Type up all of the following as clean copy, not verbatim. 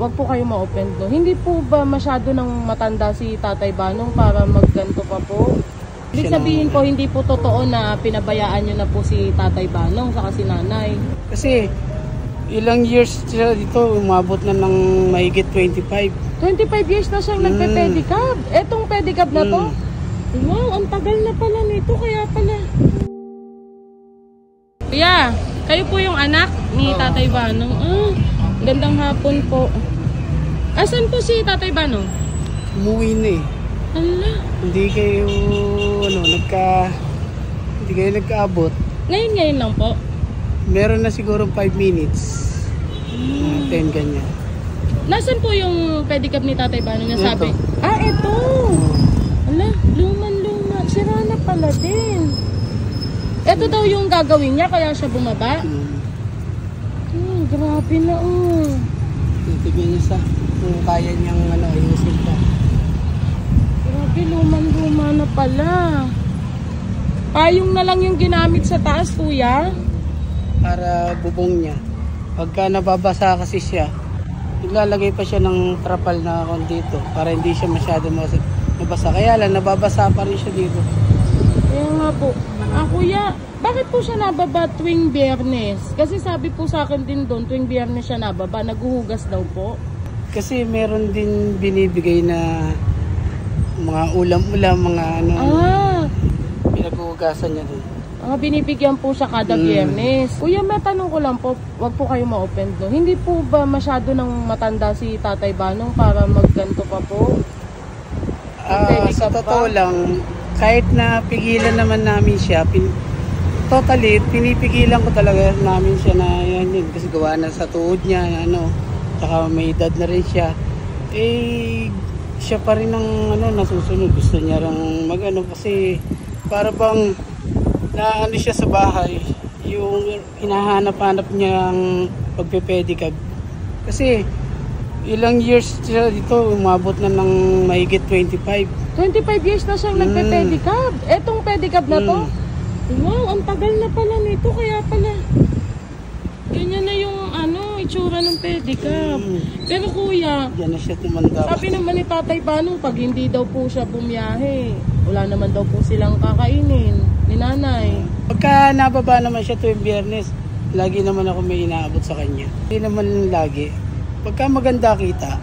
wag po kayo ma-offend, no? Hindi po ba masyado nang matanda si Tatay Banong para magganto pa po? Ibig sabihin po, hindi po totoo na pinabayaan nyo na po si Tatay Banong sa si nanay. Kasi ilang years siya dito, umabot na ng mahigit 25. 25 years na siyang nagpe-pedicab. Etong pedicab na to? Wow, ang tagal na pala nito, kaya pala. Kuya, kayo po yung anak ni Tatay Banong. Gandang hapon po. Asan po si Tatay Banong? Umuwi na eh. Ala. Hindi kayo nagkaabot. Ngayon lang po. Meron na siguro 5 minutes. 10 ganyan. Nasaan po yung pedicab ni Tatay Banong na sabi? Ito. Ala, luman-luma. Sira na pala din. Ito daw yung gagawin niya kaya siya bumaba. Grabe na Titigyan niya sa kung kaya niyang ayusin pa. Grabe, luman-luma na pala. Payong na lang yung ginamit sa taas, kuya. Para bubong niya. Pagka nababasa kasi siya, naglalagay pa siya ng trapal na dito para hindi siya masyado mabasa. Kaya lang, nababasa pa rin siya dito. Kaya nga po. Kuya, bakit po siya nababa tuwing Biyernes? Kasi sabi po sa akin din doon, tuwing Biyernes siya nababa, naghuhugas daw po. Kasi meron din binibigay na mga ulam-ulam, mga pinaghuhugasan niya doon. Binibigyan po siya kada Biyernes. Kuya, may tanong ko lang po, wag po kayo ma-offend, no? Hindi po ba masyado nang matanda si Tatay Banong para magganto pa po? Sa totoo lang, kahit na pigilan naman namin siya, pinipigilan ko talaga namin siya na yan kasi gawa na sa tuhod niya, saka may edad na rin siya. Siya pa rin ang nasusunod. Gusto niya rin kasi para bang siya sa bahay, yung hinahanap-hanap niyang pagpe-pedicab. Kasi ilang years siya dito, umabot na ng mahigit 25. 25 years na siyang nagpe-pedicab. Etong pedicab na to? Wow, ang tagal na pala nito, kaya pala. Ganyan na yung itsura ng pedicab. Pero kuya, yan na siya tumanda. Sabi naman ni Tatay Banong, pag hindi daw po siya bumiyahe, wala naman daw po silang kakainin ni nanay. Pagka nababa naman siya tuwing Biyernes, lagi naman ako may inaabot sa kanya. Hindi naman lagi. Pagka maganda kita,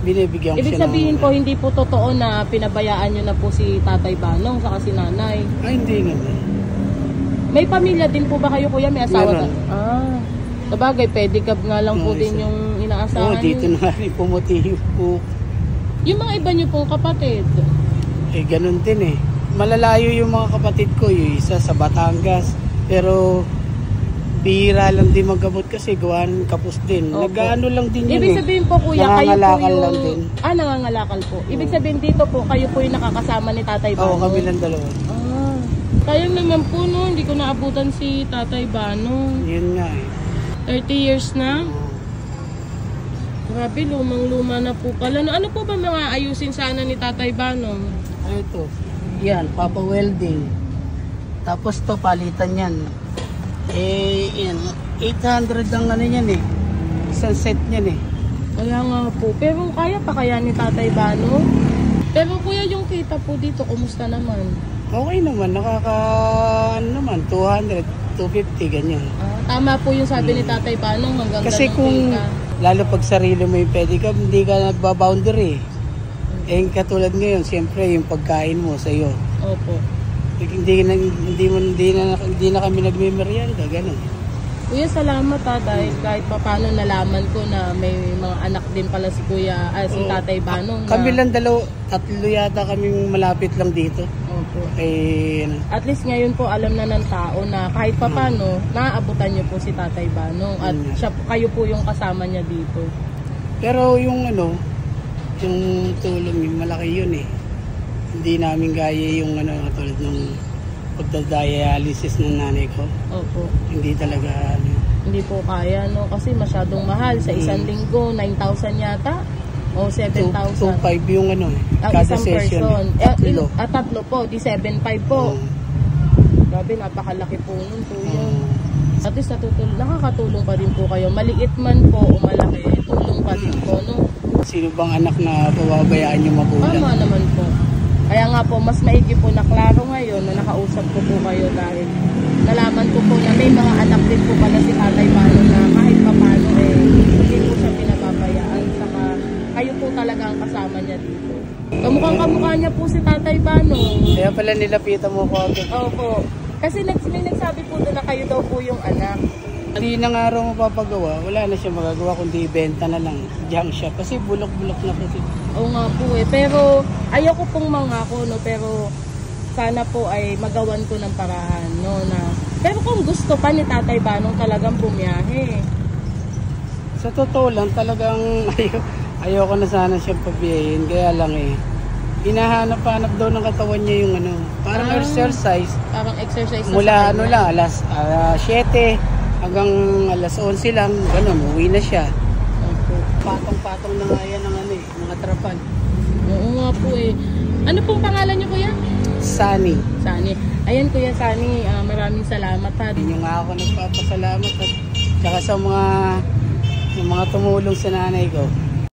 binibigyan ko siya. Ibig sabihin po, hindi po totoo na pinabayaan nyo na po si Tatay Banong sa si nanay? Hindi naman. May pamilya din po ba kayo, kuya? May asawa? Sabagay, pedicab nga lang po din yung inaasahan dito na rin pumuti po. Yung mga iba nyo pong kapatid? Ganun din Malalayo yung mga kapatid ko, yung isa sa Batangas. Pero bihira lang din magabot kasi gawa ng kapos din. Nag-ano lang din yun. Ibig sabihin po, kuya, kayo po yung... lang din. Nangangalakal po. Ibig sabihin dito po, kayo po yung nakakasama ni Tatay Banong? Kami lang dalawa. Sayang naman po, hindi ko naabutan si Tatay Banong. Yun nga 30 years na? Grabe, lumang-luma na po pala. Ano po ba mga ayusin sana ni Tatay Banong? Ito. Yan, Papa Welding. Tapos to, palitan yan. Yan. 800 ang yan Isang set yan Kaya nga po. Pero kaya pa kaya ni Tatay Banong? Pero kuya, yung kita po dito, kumusta naman? Okay naman. 200, 250, ganyan. Tama po yung sabi ni Tatay Banong hanggang kasi kung lalo pag sarili mo yung pedicab, hindi ka nagbaboundary. Katulad ngayon, siyempre yung pagkain mo sa iyo. Opo. Hindi na kami nagme-merienda, gano'n. Kuya, salamat dahil kahit paano nalaman ko na may mga anak din pala si Kuya, si Tatay Banong. Kami lang tatlo yata kaming malapit lang dito. Opo. At least ngayon po alam na ng tao na kahit paano naaabutan niyo po si Tatay Banong at kayo po yung kasama niya dito. Pero yung yung tulong yung malaki yun Hindi namin gaya yung tulad ng pagdadialysis ng nanay ko. Opo. Hindi talaga Hindi po kaya kasi masyadong mahal sa isang linggo, 9,000 yata o 7,000. 2,500 yung kada isang session. Tatlo po, di 7,500 po. Grabe, napakalaki po nun po yun. At least nakakatulong pa din po kayo. Maliit man po o malaki, tulong pa din po, no? Sino bang anak na pababayaan yung magulang? Tama naman po. Kaya nga po, mas maigi po na klaro ngayon na nakausap ko po kayo dahil nalaman ko po na may mga anak din po pala si Tatay Bano na kahit pa paano hindi po siya pinababayaan. Saka kayo po talaga ang kasama niya dito. Kamukhang-kamukha niya po si Tatay Bano. Kaya pala nilapitan mo ko agad. Opo. Kasi may nagsabi po doon na kayo daw po yung anak. Hindi na nga raw mapapagawa, wala na siya magagawa kundi ibenta na lang. Diyan siya kasi bulok-bulok na kasi. Oo nga po pero ayoko pong mangako, no, pero sana po ay magawan ko ng paraan, no, na. Pero kung gusto pa ni Tatay Banong talagang bumiyahe. Sa totoo lang talagang ayoko na sana siyang pabiyahin, kaya lang hinahanap-hanap daw ng katawan niya yung parang exercise. Parang exercise mula alas 7 hanggang alas 11 lang, ganun, uwi na siya. Okay. Patong-patong na nga yan ng mga trapal. Oo nga po Ano pong pangalan niyo, kuya? Sunny. Sunny. Ayan, kuya Sunny, maraming salamat ha. Hindi nga ako nagpapasalamat at saka sa mga tumulong sa nanay ko.